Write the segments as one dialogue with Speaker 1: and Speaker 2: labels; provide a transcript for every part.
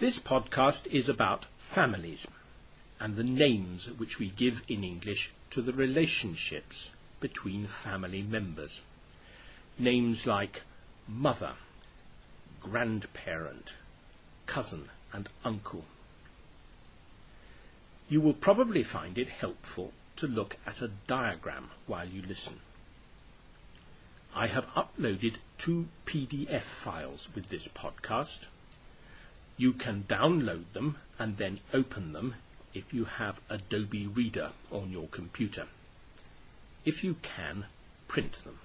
Speaker 1: This podcast is about families and the names which we give in English to the relationships between family members. Names like mother, grandparent, cousin and uncle. You will probably find it helpful to look at a diagram while you listen. I have uploaded 2 PDF files with this podcast. You can download them and then open them if you have Adobe Reader on your computer. If you can, print them.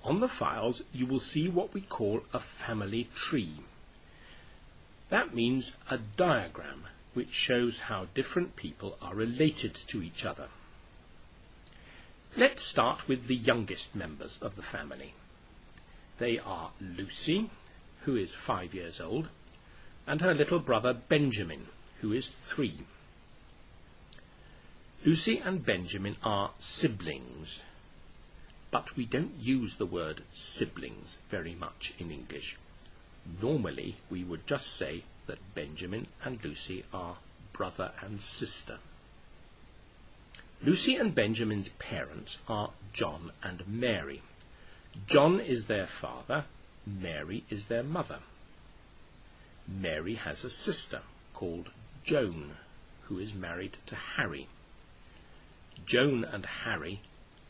Speaker 1: On the files you will see what we call a family tree. That means a diagram which shows how different people are related to each other. Let's start with the youngest members of the family. They are Lucy, who is 5 years old, and her little brother Benjamin, who is 3. Lucy and Benjamin are siblings, but we don't use the word siblings very much in English. Normally we would just say that Benjamin and Lucy are brother and sister. Lucy and Benjamin's parents are John and Mary. John is their father, Mary is their mother. Mary has a sister called Joan, who is married to Harry. Joan and Harry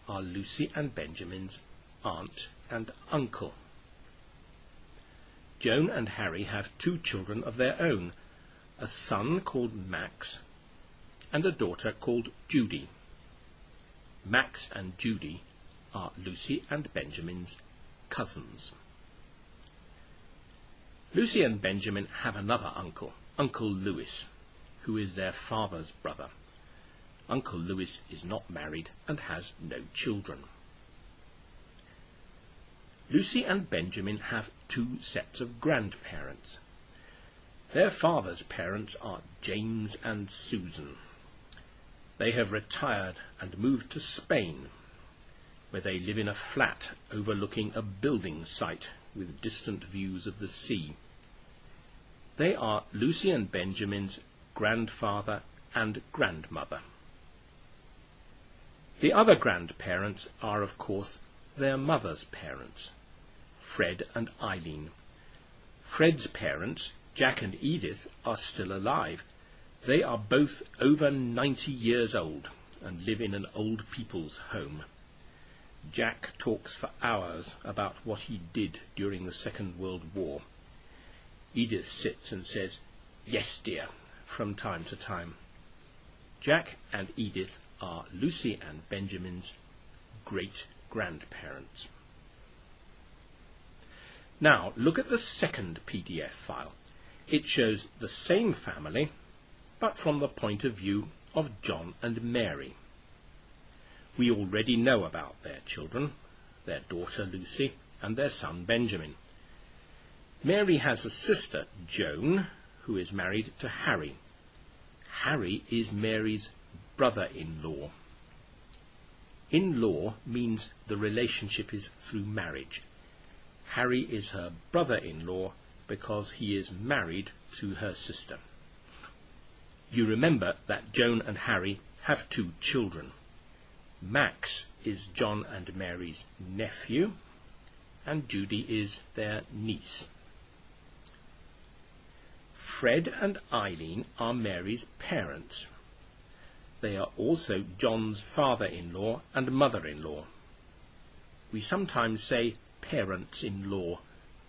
Speaker 1: are Lucy and Benjamin's aunt and uncle. Joan and Harry have 2 children of their own, a son called Max and a daughter called Judy. Max and Judy are Lucy and Benjamin's cousins. Lucy and Benjamin have another uncle, Uncle Lewis, who is their father's brother. Uncle Lewis is not married and has no children. Lucy and Benjamin have 2 sets of grandparents. Their father's parents are James and Susan. They have retired and moved to Spain, where they live in a flat overlooking a building site with distant views of the sea. They are Lucy and Benjamin's grandfather and grandmother. The other grandparents are, of course, their mother's parents, Fred and Eileen. Fred's parents, Jack and Edith, are still alive. They are both over 90 years old and live in an old people's home. Jack talks for hours about what he did during the Second World War. Edith sits and says, "Yes, dear," from time to time. Jack and Edith are Lucy and Benjamin's great-grandparents. Now, look at the second PDF file. It shows the same family, but from the point of view of John and Mary. We already know about their children, their daughter Lucy and their son Benjamin. Mary has a sister, Joan, who is married to Harry. Harry is Mary's brother-in-law. In-law means the relationship is through marriage. Harry is her brother-in-law because he is married to her sister. You remember that Joan and Harry have 2 children. Max is John and Mary's nephew, and Judy is their niece. Fred and Eileen are Mary's parents. They are also John's father-in-law and mother-in-law. We sometimes say parents-in-law,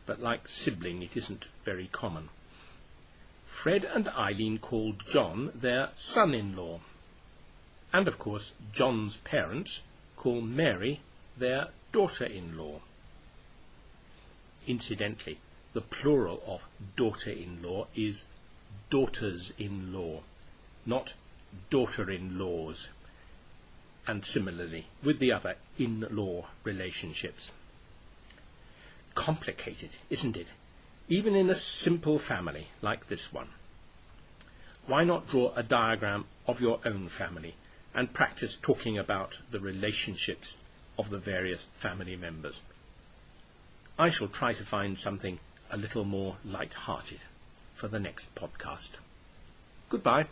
Speaker 1: but like sibling it isn't very common. Fred and Eileen called John their son-in-law. And of course, John's parents call Mary their daughter-in-law. Incidentally, the plural of daughter-in-law is daughters-in-law, not daughter-in-laws, and similarly with the other in-law relationships. Complicated, isn't it? Even in a simple family like this one. Why not draw a diagram of your own family and practice talking about the relationships of the various family members? I shall try to find something a little more light-hearted for the next podcast. Goodbye.